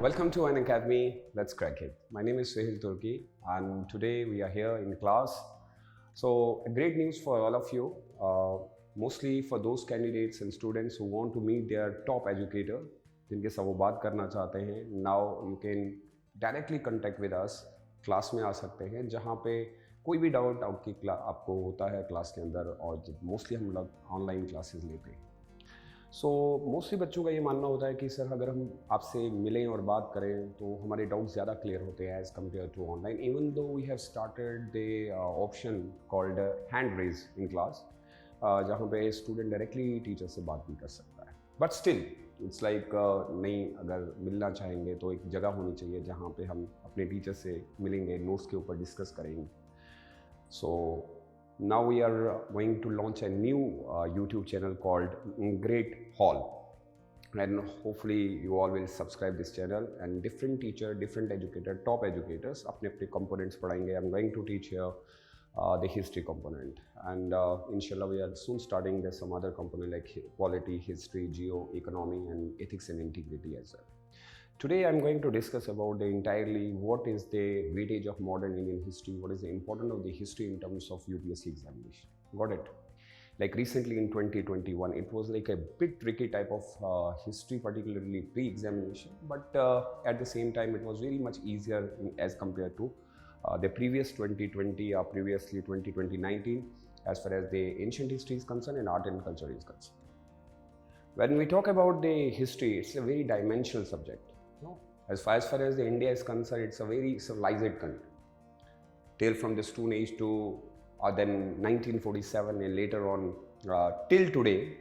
Welcome to an academy. Let's crack it. My name is Sahil Turki, and today we are here in class. So, great news for all of you, mostly for those candidates and students who want to meet their top educator, जिनके साथ वो बात करना चाहते हैं. Now you can directly contact with us. Class में आ सकते हैं, जहाँ पे कोई भी डाउट आपको होता है क्लास के अंदर, और मोस्टली हम लोग ऑनलाइन क्लासेस लेते हैं. सो मोस्टली बच्चों का ये मानना होता है कि सर अगर हम आपसे मिलें और बात करें तो हमारे डाउट्स ज़्यादा क्लियर होते हैं as compare to online. Even though we have started the option called hand raise in class, जहाँ पे स्टूडेंट डायरेक्टली टीचर से बात भी कर सकता है. बट स्टिल इट्स लाइक नहीं, अगर मिलना चाहेंगे तो एक जगह होनी चाहिए जहाँ पे हम अपने टीचर से मिलेंगे, नोट्स के ऊपर डिस्कस करेंगे. सो now we are going to launch a new YouTube channel called Great Hall, and hopefully you all will subscribe this channel, and different teacher, different educator, top educators अपने अपने components पढ़ाएंगे. I'm going to teach here the history component, and inshallah we are soon starting there's some other component like polity, history, geo, economy, and ethics and integrity as well. Today I'm going to discuss about the entirely what is the weightage of modern Indian history, what is the importance of the history in terms of UPSC examination. Got it? Like recently in 2021, it was like a bit tricky type of history, particularly pre-examination, but at the same time it was very much easier as compared to the previous 2020 or previously 2019 as far as the ancient history is concerned and art and culture is concerned. When we talk about the history, it's a very dimensional subject. No? As far as the India is concerned, it's a very civilized country. Till from the Stone Age to then 1947 and later on till today,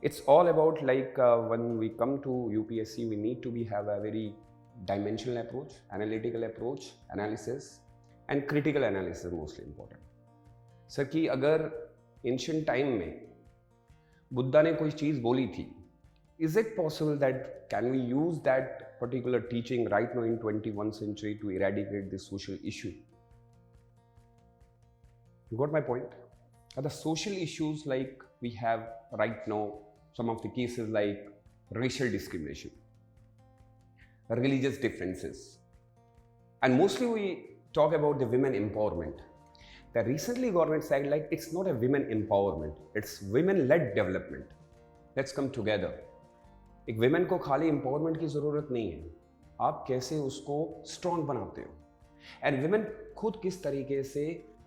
it's all about like when we come to UPSC, we need to have a very dimensional approach, analytical approach, analysis, and critical analysis mostly important. Sir कि अगर ancient time में बुद्धा ने कोई चीज़ बोली थी, is it possible that can we use that particular teaching right now in 21st century to eradicate this social issue? You got my point? The social issues like we have right now, some of the cases like racial discrimination, religious differences, and mostly we talk about the women empowerment. The recently government said like it's not a women empowerment, it's women-led development. Let's come together. एक women को खाली empowerment की ज़रूरत नहीं है, आप कैसे उसको स्ट्रॉन्ग बनाते हो, एंड विमेन खुद किस तरीके से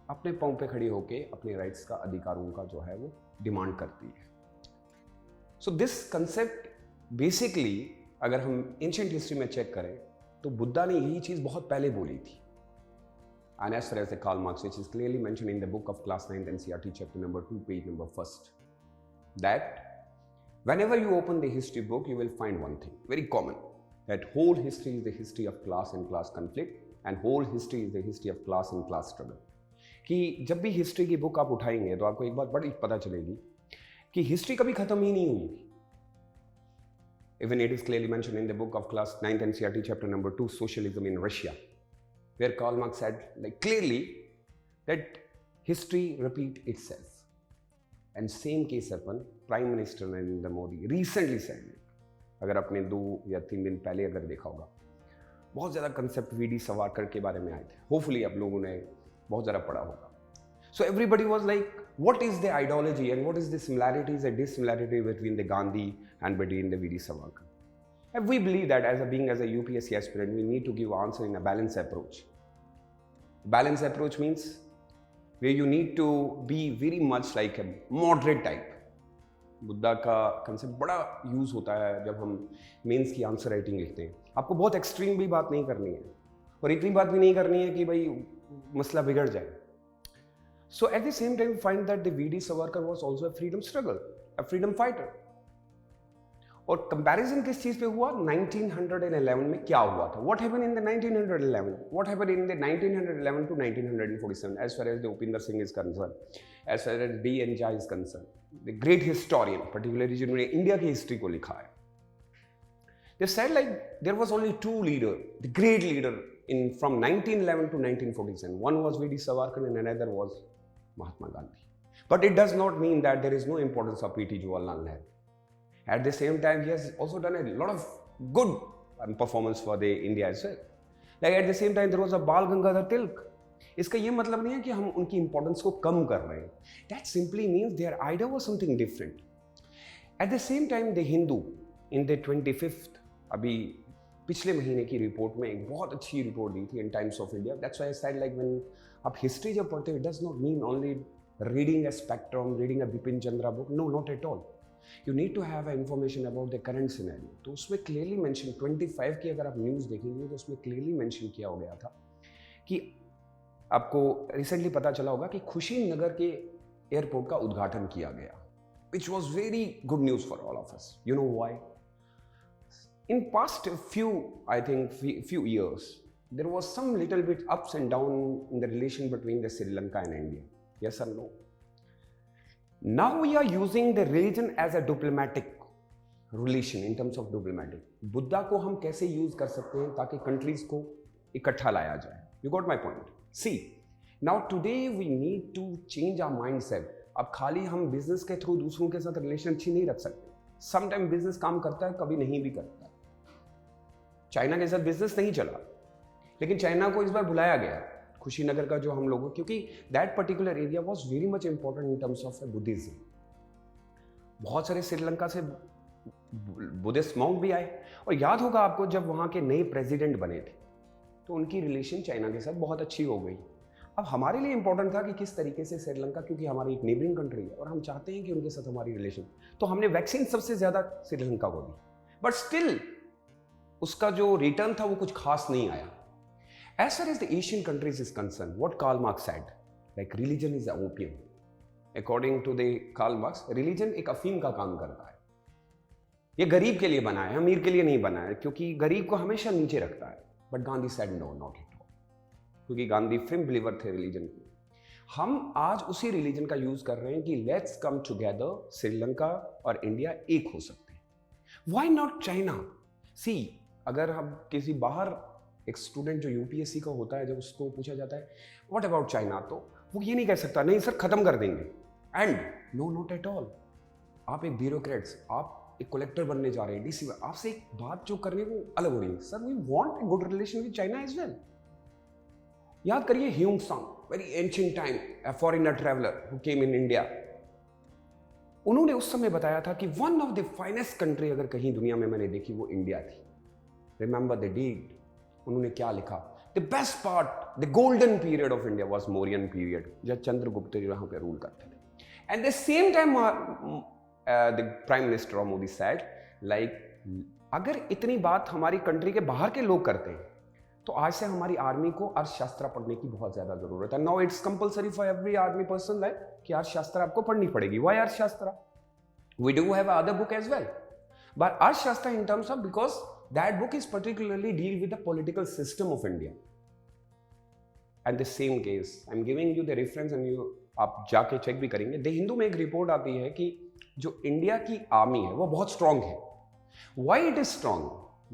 अपने पाँव पे खड़ी होके अपने राइट्स का, अधिकारों का जो है वो डिमांड करती है. सो दिस कंसेप्ट बेसिकली अगर हम एंशिएंट हिस्ट्री में चेक करें तो बुद्धा ने यही चीज़ बहुत पहले बोली थी. And as far as the Karl Marx, which is clearly mentioned in the book of class 9th NCERT chapter number 2 page number 1st, that whenever you open the history book, you will find one thing very common, that whole history is the history of class and class conflict, and whole history is the history of class and class struggle. कि जब भी history की book आप उठाएंगे तो आपको एक बात बड़ी पता चलेगी कि हिस्ट्री कभी खत्म ही नहीं हुई थी. Even it is clearly mentioned in the book of class 9th NCERT chapter number 2 socialism in Russia, where Karl Marx said like clearly that history repeat itself. And same case upon prime minister Narendra Modi recently said, अगर आपने 2 या 3 दिन पहले अगर देखा होगा, बहुत ज़्यादा कंसेप्ट वी.डी. सावरकर के बारे में आए थे. होपफुली आप लोगों ने बहुत ज़्यादा पढ़ा होगा. So everybody was like what is the ideology and what is the similarities and dissimilarity between the Gandhi and between the V D. Savarkar. And we believe that as a UPSC aspirant, we need to give answer in a balanced approach. Balanced approach means where you need to be very much like a moderate type. Buddha का concept बड़ा use होता है जब हम mains की answer writing लिखते हैं. आपको बहुत एक्सट्रीम भी बात नहीं करनी है और इतनी बात भी नहीं करनी है कि भाई मसला बिगड़ जाए. So at the same time find that the V D. Savarkar was also a freedom struggle, a freedom fighter. और कंपैरिजन किस चीज़ पे हुआ? 1911 में क्या हुआ था? What happened in the 1911? What happened in the 1911 to 1947 as far as the Upinder Singh is concerned, as far as D.N. Jha is concerned, the great historian, particularly जिन्होंने इंडिया की हिस्ट्री को लिखा है. They said like there was only 2 leader, the great leader in from 1911 to 1947. One was V D. Savarkar and another was Mahatma Gandhi. But it does not mean that there is no importance of P.T. Jawaharlal Nehru. At the same time, he has also done a lot of good performance for the India as well. Like at the same time there was a Bal Gangadhar Tilak. इसका ये मतलब नहीं है कि हम उनकी importance को कम कर रहे हैं. That simply means their idea was something different. At the same time the Hindu in the 25th अभी पिछले महीने की रिपोर्ट में एक बहुत अच्छी रिपोर्ट दी थी in Times of India. That's why I said like when आप हिस्ट्री जब पढ़ते हो it does not mean only reading a spectrum, reading a Bipin Chandra book. No, not at all. You need to have information about the current scenario. तो उसमें clearly mention 25 की अगर आप news देखेंगे तो उसमें clearly mention किया हो गया था कि आपको रिसेंटली पता चला होगा कि खुशीनगर के एयरपोर्ट का उद्घाटन किया गया, which was very good news for all of us. You know why? In past few years, there was some little bit ups and down in the relation between the Sri Lanka and India. Yes or no? Now we are using the religion as a diplomatic relation in terms of diplomatic. Buddha को हम कैसे use कर सकते हैं ताकि countries को इकट्ठा लाया जाए. You got my point? See, now today we need to change our mindset. अब खाली हम बिजनेस के थ्रू दूसरों के साथ रिलेशन अच्छी नहीं रख सकते. समटाइम बिजनेस काम करता है, कभी नहीं भी करता. चाइना के साथ बिजनेस नहीं चला, लेकिन चाइना को इस बार बुलाया गया खुशीनगर का जो हम लोगों, क्योंकि that particular area was very much important in terms of Buddhism. बहुत सारे श्रीलंका से बुद्धिस्ट मॉन्क भी आए, और याद होगा आपको जब वहाँ के नए प्रेसिडेंट बने थे तो उनकी रिलेशन चाइना के साथ बहुत अच्छी हो गई. अब हमारे लिए इंपॉर्टेंट था कि किस तरीके से श्रीलंका, क्योंकि हमारी एक नेबरिंग कंट्री है और हम चाहते हैं कि उनके साथ हमारी रिलेशन, तो हमने वैक्सीन सबसे ज्यादा श्रीलंका को दी, बट स्टिल उसका जो रिटर्न था वो कुछ खास नहीं आया. As far as the Asian countries is concerned, what Karl Marx said, like religion is opium. According to the Karl Marx, religion एक अफीम का काम करता है. ये गरीब के लिए बना है, अमीर के लिए नहीं बना है, क्योंकि गरीब को हमेशा नीचे रखता है. But Gandhi said no, not at all. क्योंकि गांधी फिल्म बिलीवर थे रिलीजन के. हम आज उसी रिलीजन का यूज कर रहे हैं कि लेट्स कम टुगेदर, श्रीलंका और इंडिया एक हो सकते हैं. Why not China? See, अगर हम किसी बाहर एक स्टूडेंट जो यूपीएससी का होता है, जब उसको पूछा जाता है व्हाट अबाउट चाइना, तो वो ये नहीं कह सकता नहीं सर खत्म कर देंगे. And no, not at all. आप एक ब्यूरोक्रेट्स, आप एक कलेक्टर बनने जा रहे हैं, डीसी, आपसे एक बात जो करने को अलग हो रही है. Sir we want a good relation with China as well. याद करिए Hiuen Tsang, very ancient time, a foreigner traveller who came in India. उन्होंने उस समय बताया था कि one of the finest country अगर कहीं दुनिया में मैंने देखी वो इंडिया थी. Remember the deed. उन्होंने क्या लिखा? The best part, the golden period of India was Mauryan period, जब चंद्रगुप्त यहाँ पे रूल करते थे. And the same time the prime minister of Modi said like अगर इतनी बात हमारी कंट्री के बाहर के लोग करते हैं तो आज से हमारी आर्मी को अर्थशास्त्र पढ़ने की बहुत ज्यादा जरूरत है. Now it's compulsory for every army person like कि अर्थशास्त्र आपको पढ़नी पड़ेगी. Why Arthashastra? We do have other book as well, but Arthashastra in terms of because that book is particularly deal with the political system of India. And the same case, I'm giving you the reference and you आप जाके check भी करेंगे. The Hindu में एक report आती है कि जो इंडिया की आर्मी है वो बहुत स्ट्रांग है. Why it is strong?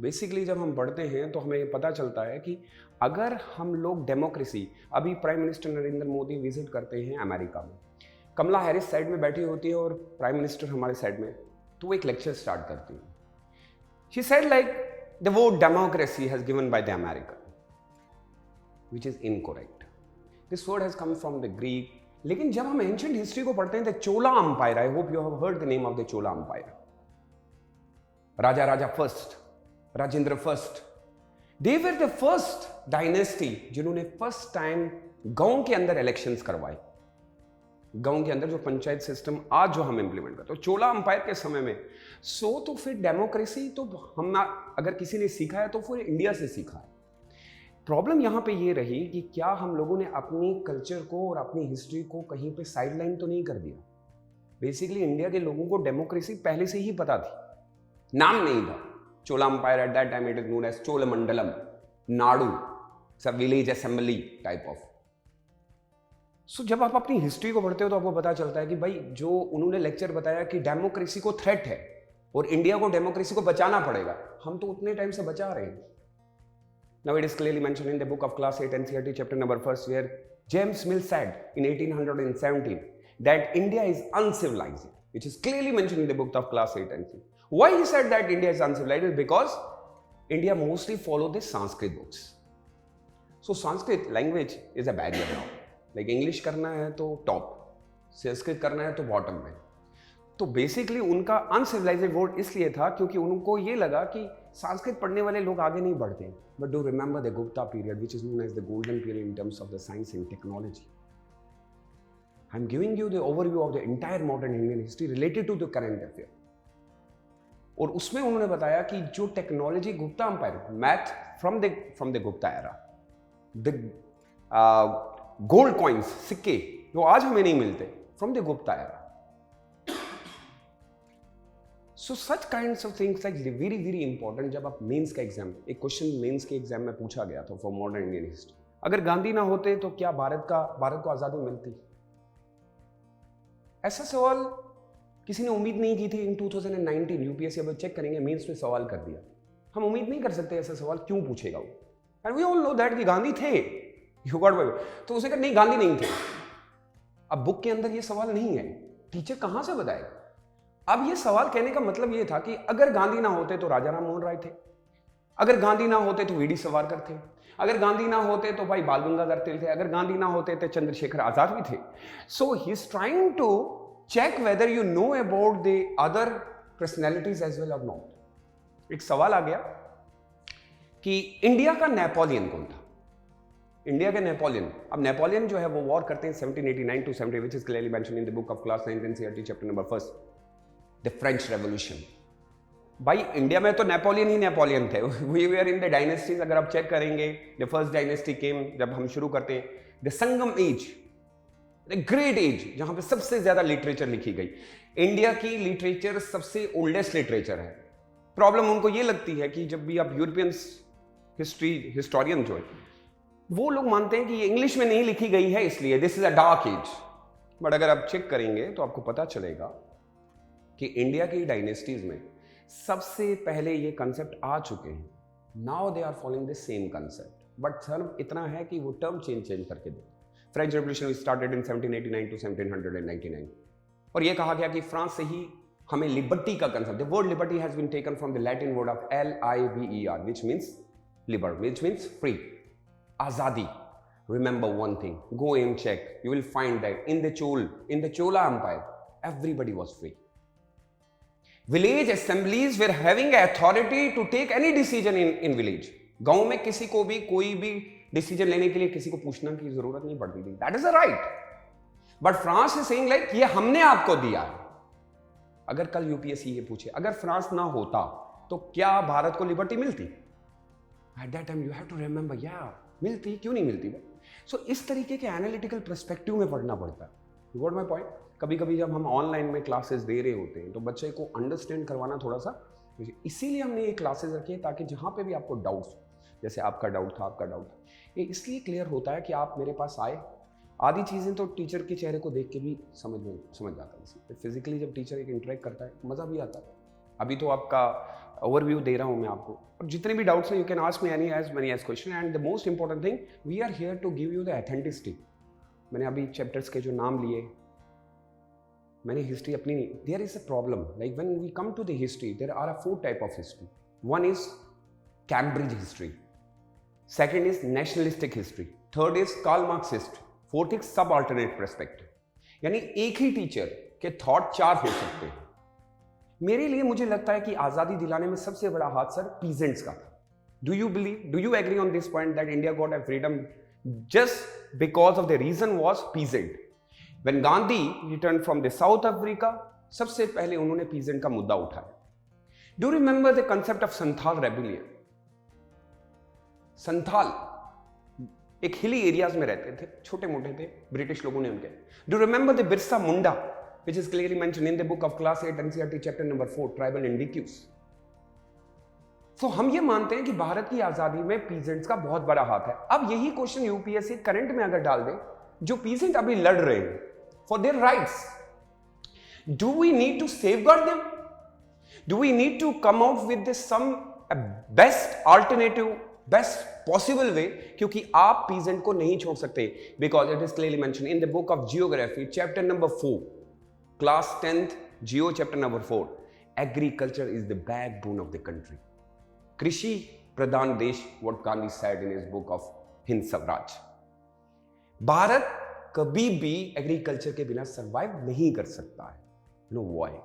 Basically जब हम पढ़ते हैं तो हमें पता चलता है कि अगर हम लोग डेमोक्रेसी, अभी prime minister Narendra Modi visit करते हैं अमेरिका में, कमला हैरिस साइड में बैठी होती है और प्राइम मिनिस्टर हमारे साइड में, तो वो एक लेक्चर स्टार्ट करती है. She said like the word democracy has given by the American, which is incorrect. This word has come from the Greek. लेकिन जब हम ancient history को पढ़ते हैं, the Chola Empire, I hope you have heard the name of the Chola Empire. Raja first, Rajendra first. They were the first dynasty जिन्होंने first time गांव के अंदर elections करवाए. गांव के अंदर जो पंचायत सिस्टम आज जो हम इंप्लीमेंट करते हैं, चोला अंपायर के समय में. तो फिर डेमोक्रेसी तो हम अगर किसी ने सीखा है तो फिर इंडिया से सीखा है. प्रॉब्लम यहाँ पे ये रही कि क्या हम लोगों ने अपनी कल्चर को और अपनी हिस्ट्री को कहीं पे साइडलाइन तो नहीं कर दिया. बेसिकली इंडिया के लोगों को डेमोक्रेसी पहले से ही पता थी, नाम नहीं था. Chola empire at that time it is known as Cholamandalam, nadu, सब village assembly type of. So जब आप अपनी हिस्ट्री को पढ़ते हो तो आपको पता चलता है कि भाई जो उन्होंने लेक्चर बताया कि डेमोक्रेसी को थ्रेट है और इंडिया को डेमोक्रेसी को बचाना पड़ेगा, हम तो उतने टाइम से बचा रहे हैं. Now it is clearly mentioned in the book of class 8 NCERT chapter number 1 where James Mill said in 1817 that India is uncivilised, which is clearly mentioned in the book of class 8 NCERT. Why he said that India is uncivilised? Because India mostly follow the Sanskrit books. So Sanskrit language is a barrier now. Like English करना है तो top, Sanskrit करना है तो bottom में. तो basically उनका uncivilised word इसलिए था क्योंकि उनको ये लगा कि संस्कृत पढ़ने वाले लोग आगे नहीं बढ़ते. But do remember the Gupta period which is known as the golden period in terms of the science and technology. I am giving you the overview of the entire modern Indian history related to the current affair. और उसमें उन्होंने बताया कि जो technology Gupta empire, math from the Gupta era, the gold coins, सिक्के जो आज हमें नहीं मिलते, from the Gupta era. So such kinds of things like very very important. जब आप मेंस का एग्जाम, एक क्वेश्चन मेंस के एग्जाम में पूछा गया था फॉर मॉडर्न इंडियन हिस्ट्री, अगर गांधी ना होते तो क्या भारत को आजादी मिलती? ऐसा सवाल किसी ने उम्मीद नहीं की थी. इन 2019 यूपीएससी अब चेक करेंगे, मेंस में सवाल कर दिया. हम उम्मीद नहीं कर सकते ऐसा सवाल क्यों पूछेगा वो. And we all know that कि गांधी थे. You got my. तो उसे कहा नहीं, गांधी नहीं थे. अब बुक के अंदर ये सवाल नहीं है, टीचर कहां से बताएगा? अब ये सवाल कहने का मतलब ये था कि अगर गांधी ना होते तो राजा राम मोहन राय थे, अगर गांधी ना होते तो वीडी सावरकर थे, अगर गांधी ना होते तो भाई बाल गंगाधर तिलक थे, अगर गांधी ना होते तो चंद्रशेखर आजाद भी थे. So he is trying to check whether you know about the other personalities as well or not. एक सवाल आ गया कि इंडिया का नेपोलियन कौन था? इंडिया का नेपोलियन. अब नेपोलियन जो है वो वॉर करते हैं 1789 to 70, which is clearly mentioned in the book of class 9th NCERT chapter number 1, the French Revolution. भाई इंडिया में तो नेपोलियन ही नेपोलियन थे. We were in the dynasties. अगर आप चेक करेंगे, the first dynasty came, जब हम शुरू करते हैं, the Sangam age, great age, जहां पे सबसे ज्यादा लिटरेचर लिखी गई. इंडिया की लिटरेचर सबसे ओल्डेस्ट लिटरेचर है. प्रॉब्लम उनको ये लगती है कि जब भी आप यूरोपियन हिस्टोरियन जो है वो लोग मानते हैं कि ये इंग्लिश में नहीं लिखी गई है इसलिए this is a dark age. But अगर आप चेक करेंगे तो आपको पता चलेगा कि इंडिया की डायनेस्टीज में सबसे पहले ये कंसेप्ट आ चुके हैं. Now they are following the same concept, but sir इतना है कि वो टर्म चेंज करके दे. French revolution started in 1789 to 1799 और ये कहा गया कि फ्रांस से ही हमें लिबर्टी का concept, the word liberty has been taken from the Latin word of LIBER which means liber, which means free, आजादी. Remember one thing, go and check, you will find that in the Chola empire everybody was free. Village assemblies were having authority to take any decision in village. गांव में किसी को भी कोई भी decision लेने के लिए किसी को पूछना की जरूरत नहीं पड़ती थी. That is a right. But France is saying like ये हमने आपको दिया. अगर कल यूपीएससी ये पूछे अगर फ्रांस ना होता तो क्या भारत को लिबर्टी मिलती? At that time you have to remember, या मिलती, क्यों नहीं मिलती. सो इस तरीके के एनालिटिकल पर्सपेक्टिव में पढ़ना पड़ता है. You got my point. कभी कभी जब हम ऑनलाइन में क्लासेस दे रहे होते हैं तो बच्चे को अंडरस्टैंड करवाना थोड़ा सा, इसीलिए हमने ये क्लासेस रखी है ताकि जहां पे भी आपको डाउट्स, जैसे आपका डाउट था, ये इसलिए क्लियर होता है कि आप मेरे पास आए. आधी चीज़ें तो टीचर के चेहरे को देख के भी समझ जाता है. फिजिकली जब टीचर एक इंटरेक्ट करता है मज़ा भी आता है. अभी तो आपका ओवरव्यू दे रहा हूँ मैं आपको, और जितने भी डाउट्स हैं you can ask me as many as question. And the most important thing, we are here to give you the authenticity. मैंने अभी चैप्टर्स के जो नाम लिए, मैंने हिस्ट्री अपनी नहीं. There is a problem like when we come to the history, there are 4 type of history. One is Cambridge history, second is nationalistic history, third is Karl Marx history, fourth is subalternate perspective. यानी एक ही teacher के thought 4 हो सकते हैं. मेरे लिए मुझे लगता है कि आजादी दिलाने में सबसे बड़ा हाथ सर पीजेंट्स का था. Do you agree on this point that India got a freedom just because of the reason was peasant? When Gandhi return from the South Africa, सबसे पहले उन्होंने पीजेंट का मुद्दा उठाया. Do remember the concept of Santhal rebellion? Santhal एक hilly areas में रहते थे, छोटे मोटे थे, ब्रिटिश लोगों ने उनके. Do remember the Birsa Munda which is clearly mentioned in the book of class 8 NCERT chapter number 4 tribal indicus. तो हम ये मानते हैं कि भारत की आजादी में पीजेंट्स का बहुत बड़ा हाथ है. अब यही क्वेश्चन यूपीएससी करंट में अगर डाल दे, जो पीजेंट अभी लड़ रहे हैं for their rights, do we need to safeguard them? Do we need to come out with some best alternative, best possible way? क्योंकि आप पीजेंट को नहीं छोड़ सकते, because it is clearly mention in the book of geography chapter number 4 class 10th geo chapter number 4, agriculture is the backbone of the country. कृषि प्रधान देश, what Gandhi said in his book of Hind Swaraj. Bharat कभी भी agriculture के बिना survive नहीं कर सकता है। Know why?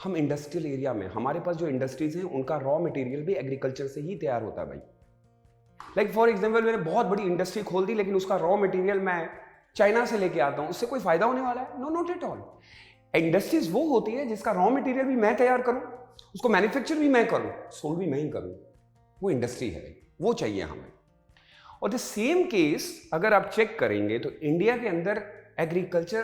हम इंडस्ट्रियल एरिया में, हमारे पास जो इंडस्ट्रीज हैं उनका रॉ मटेरियल भी एग्रीकल्चर से ही तैयार होता है भाई। लाइक फॉर एग्जांपल, मैंने बहुत बड़ी इंडस्ट्री खोल दी लेकिन उसका रॉ मटेरियल मैं चाइना से लेके आता हूं, उससे कोई फायदा होने वाला है? No, not at all. Industries वो होती है जिसका रॉ मटेरियल भी मैं तैयार करूं, उसको मैन्युफैक्चर भी मैं करूं, सोल्ड भी मैं ही करूं, वो इंडस्ट्री है, वो चाहिए हमें। और द सेम केस अगर आप चेक करेंगे तो इंडिया के अंदर एग्रीकल्चर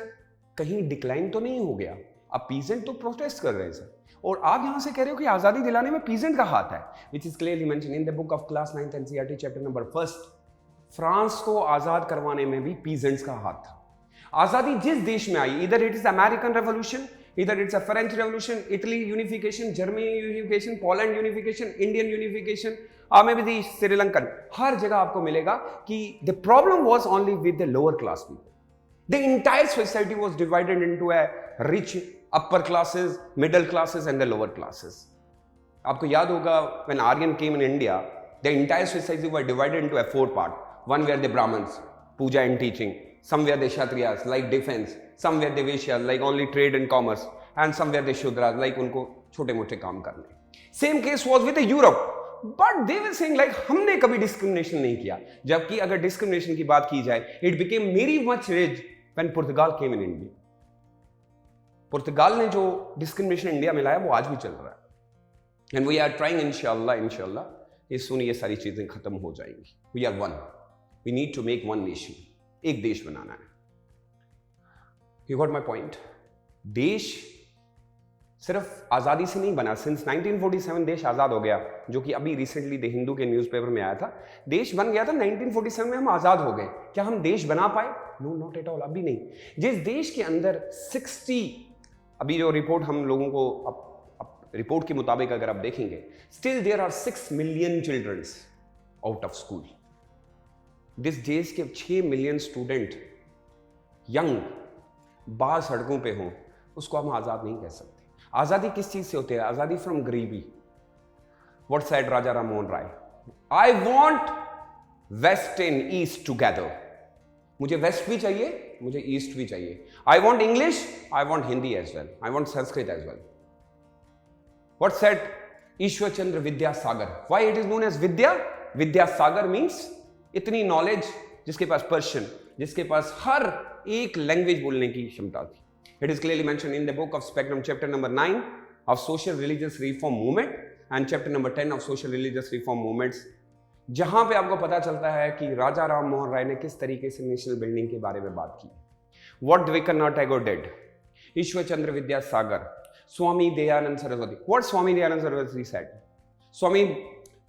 कहीं डिक्लाइन तो नहीं हो गया। अब पीजेंट तो प्रोटेस्ट कर रहे हैं सर, और आप यहां से कह रहे हो कि आजादी दिलाने में पीजेंट का हाथ है, which is clearly mention in the book of class 9th NCERT chapter number 1। France को आजाद करवाने में भी पीजेंट्स का हाथ था। आजादी जिस देश में आई, इधर इट इज अमेरिकन रेवोल्यूशन, इधर it's a French revolution, Italy unification, Germany unification, Poland unification, Indian unification, maybe the Sri Lankan, हर जगह आपको मिलेगा कि the problem was only with the lower class people. The entire society was divided into a rich upper classes, middle classes and the lower classes. आपको याद होगा when Aryan came in India, the entire society were divided into a 4 part. One were the Brahmins, puja and teaching. Some were the Kshatriyas, like defense. Some were the Vaishyas, like only trade and commerce. And some were the Shudras, like उनको छोटे मोटे काम करने। Same case was with the Europe. But they were saying like हमने कभी discrimination नहीं किया। जबकि अगर discrimination की बात की जाए, it became very much rage when Portugal came in India. पुर्तगाल ने जो डिस्क्रिमिनेशन इंडिया में लाया वो आज भी चल रहा है। एंड वी आर ट्राइंग, इंशाल्लाह ये सुन ये सारी चीजें खत्म हो जाएंगी। We are one, we need to make one nation, एक देश बनाना है। You got my point? देश सिर्फ आजादी से नहीं बना। सिंस 1947 देश आजाद हो गया, जो कि अभी रिसेंटली द हिंदू के न्यूज़पेपर में आया था। देश बन गया था 1947 में, हम आजाद हो गए। क्या हम देश बना पाए? नो, नॉट एट ऑल, अभी नहीं। जिस देश के अंदर 60, अभी जो रिपोर्ट हम लोगों को अब रिपोर्ट के मुताबिक अगर आप देखेंगे, still there are 6 million childrens out of school. जिस देश के 6 मिलियन स्टूडेंट यंग बाहर सड़कों पे हों, उसको हम आजाद नहीं कह सकते। आजादी किस चीज से होती है? आजादी फ्रॉम गरीबी। What said Raja Ram Mohan Roy? I want west and east together. मुझे वेस्ट भी चाहिए, मुझे ईस्ट भी चाहिए। I want English, I want Hindi as well, I want Sanskrit as well. What said Ishwar Chandra Vidyasagar? Why it is known as Vidya? Vidyasagar means इतनी नॉलेज, जिसके पास पर्शियन, जिसके पास हर एक लैंग्वेज बोलने की क्षमता थी। It is clearly mention in the book of spectrum chapter number 9 of social religious reform movement and chapter number 10 of social religious reform movements, जहां पे आपको पता चलता है कि राजा राम मोहन राय ने किस तरीके से नेशनल बिल्डिंग के बारे में बात की। What Dwijendranath Tagore did, Ishwar Chandra Vidyasagar, Swami Dayanand Saraswati. What Swami Dayanand Saraswati said? Swami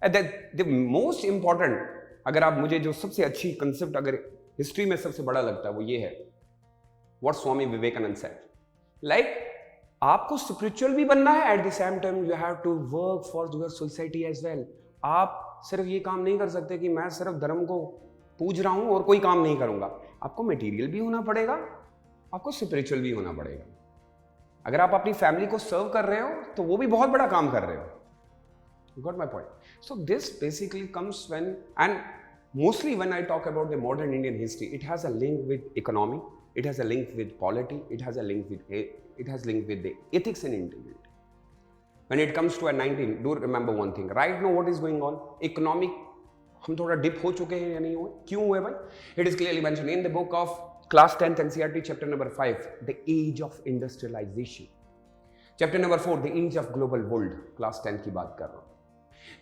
the most important, अगर आप मुझे जो सबसे अच्छी कंसेप्ट अगर हिस्ट्री में सबसे बड़ा लगता है वो ये है, what Swami Vivekananda said, like आपको स्पिरिचुअल भी बनना है, at the same time you have to work for your society as well. आप सिर्फ ये काम नहीं कर सकते कि मैं सिर्फ धर्म को पूज रहा हूं और कोई काम नहीं करूंगा। आपको मटेरियल भी होना पड़ेगा, आपको स्पिरिचुअल भी होना पड़ेगा। अगर आप अपनी फैमिली को सर्व कर रहे हो तो वो भी बहुत बड़ा काम कर रहे हो। You got my point? So this basically comes when, and mostly when I talk about the modern Indian history, it has a link with economy, it has a link with polity, it has link with the ethics and integrity. When it comes to a 19, do remember one thing. Right now, what is going on? Economic, हम थोड़ा dip हो चुके हैं या नहीं हुए? क्यों हुए भाई? It is clearly mentioned in the book of class 10th NCERT chapter number 5, the age of industrialization. Chapter number 4, the age of global world. Class 10 की बात कर रहा हूँ।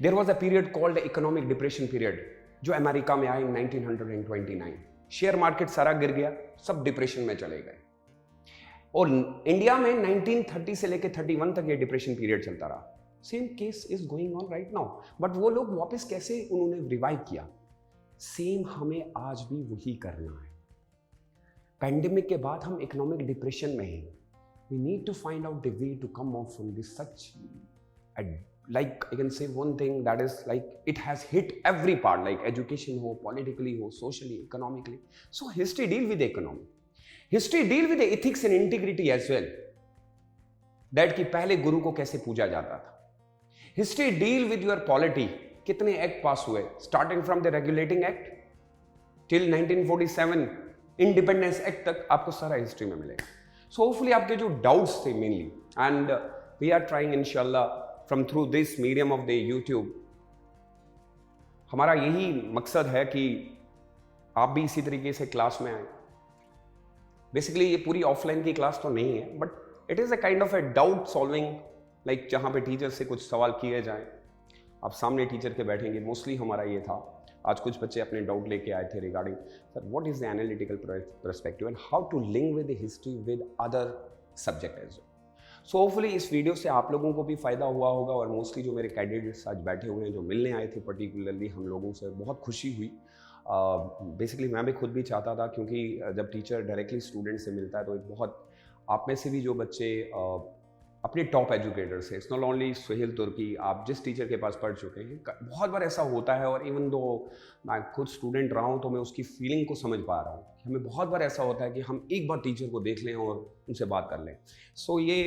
There was a period called the economic depression period, जो America में आया in 1929. Share market सारा गिर गया, सब डिप्रेशन में चले गए। और इंडिया में 1930 से लेकर 31 तक ये डिप्रेशन पीरियड चलता रहा। Same case is going on right now. But वो लोग वापस कैसे उन्होंने रिवाइव किया? सेम हमें आज भी वही करना है। पैंडेमिक के बाद हम इकोनॉमिक डिप्रेशन में हैं। We need to find out the way to come out from this such, like I can say one thing that is like it has hit every part, like education ho, politically ho, socially, economically. So history deal with the economy, history deal with the ethics and integrity as well, that कि पहले गुरु को कैसे पूजा जाता था। history deal with your polity कितने act पास हुए, starting from the regulating act till 1947 independence act तक आपको सारा हिस्ट्री में मिलेगा. सो होपफुली आपके जो डाउट्स थे mainly, and we are trying इंशाल्लाह from through this medium of the YouTube, हमारा यही मकसद है कि आप भी इसी तरीके से क्लास में आए. बेसिकली ये पूरी ऑफलाइन की क्लास तो नहीं है, but it is a kind of a doubt solving, like जहाँ पे टीचर से कुछ सवाल किए जाएं, आप सामने टीचर के बैठेंगे. मोस्टली हमारा ये था. आज कुछ बच्चे अपने डाउट लेके आए थे regarding sir what is the analytical perspective and how to link with the history with other subject as well. So hopefully इस वीडियो से आप लोगों को भी फ़ायदा हुआ होगा, और मोस्टली जो मेरे कैंडिडेट्स आज बैठे हुए हैं जो मिलने आए थे पर्टिकुलरली हम लोगों से, बहुत खुशी हुई. बेसिकली मैं भी खुद भी चाहता था, क्योंकि जब टीचर डायरेक्टली स्टूडेंट से मिलता है तो एक बहुत, आप में से भी जो बच्चे अपने टॉप एजुकेटर से, इट्स नॉट ओनली सुहेल तुर्की, आप जिस टीचर के पास पढ़ चुके हैं, बहुत बार ऐसा होता है, और इवन दो मैं खुद स्टूडेंट रहा हूँ तो मैं उसकी फीलिंग को समझ पा रहा हूँ. हमें बहुत बार ऐसा होता है कि हम एक बार टीचर को देख लें और उनसे बात कर लें. सो ये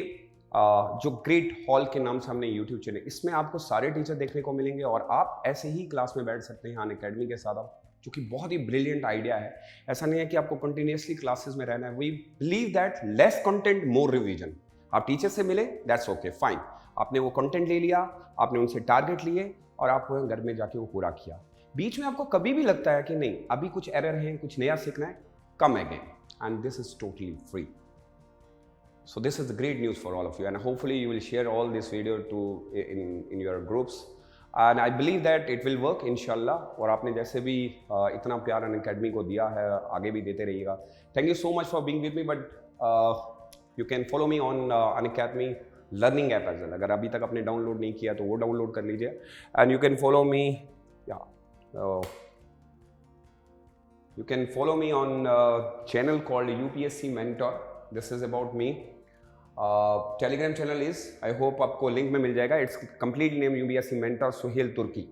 जो ग्रेट हॉल के नाम से हमने यूट्यूब चैनल, इसमें आपको सारे टीचर देखने को मिलेंगे, और आप ऐसे ही क्लास में बैठ सकते हैं अनअकैडमी के साथ, आप जो कि बहुत ही ब्रिलियंट आइडिया है. ऐसा नहीं है कि आपको कंटिन्यूसली क्लासेस में रहना है. We believe that less content more revision. आप टीचर से मिले, दैट्स ओके फाइन, आपने वो कंटेंट ले लिया, आपने उनसे टारगेट लिए, और आपको घर में जाके वो पूरा किया. बीच में आपको कभी भी लगता है कि नहीं अभी कुछ एरर है, कुछ नया सीखना है, come again, and this is totally free. So this is the great news for all of you, and hopefully you will share all this video to in your groups, and I believe that it will work inshallah. और आपने जैसे भी इतना प्यार Unacademy को दिया है, आगे भी देते रहिएगा. Thank you so much for being with me, but you can follow me on Unacademy learning app as well. अगर अभी तक आपने डाउनलोड नहीं किया तो वो डाउनलोड कर लीजिए, and you can follow me, you can follow me on channel called UPSC Mentor. This is about me. Telegram channel is, I hope आपको लिंक में मिल जाएगा. It's complete name UPSC mentor Suhail Turki.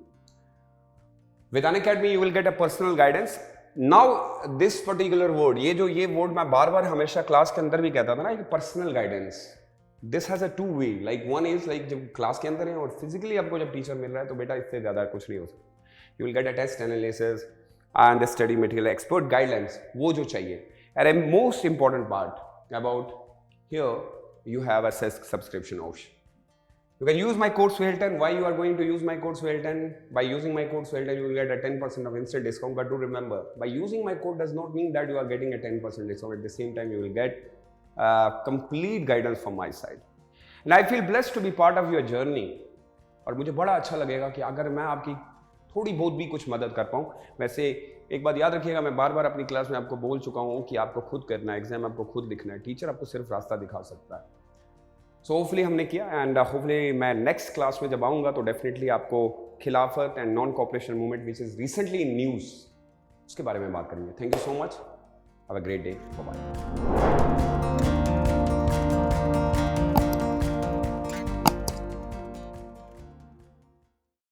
With Unacademy you will get a personal guidance. Now this particular word, ये word मैं बार बार हमेशा class के अंदर भी कहता था ना, एक personal guidance. This has a two way, like one is like जब क्लास के अंदर है, और फिजिकली आपको जब टीचर मिल रहा है तो बेटा इससे ज़्यादा कुछ नहीं हो सकता. You will get a test analysis and study material, expert guidelines, वो जो चाहिए. And a most important part about here, you have a subscription option. You can use my code Suhelton. Why you are going to use my code Suhelton? By using my code Suhelton, you will get a 10% of instant discount. But do remember, by using my code does not mean that you are getting a 10% discount. At the same time, you will get complete guidance from my side. And I feel blessed to be part of your journey. और मुझे बड़ा अच्छा लगेगा कि अगर मैं आपकी थोड़ी बहुत भी कुछ मदद कर पाऊँ. वैसे एक बात याद रखिएगा, मैं बार बार अपनी क्लास में आपको बोल चुका हूँ कि आपको खुद करना है, एग्जाम आपको खुद लिखना है, टीचर आपको सिर्फ रास्ता दिखा सकता है. सो होपफुली हमने किया, एंड होपफुली मैं नेक्स्ट क्लास में जब आऊँगा तो डेफिनेटली आपको Khilafat and non cooperation movement which is recently in news, उसके बारे में बात करेंगे. Thank you so much, have a great day, bye bye.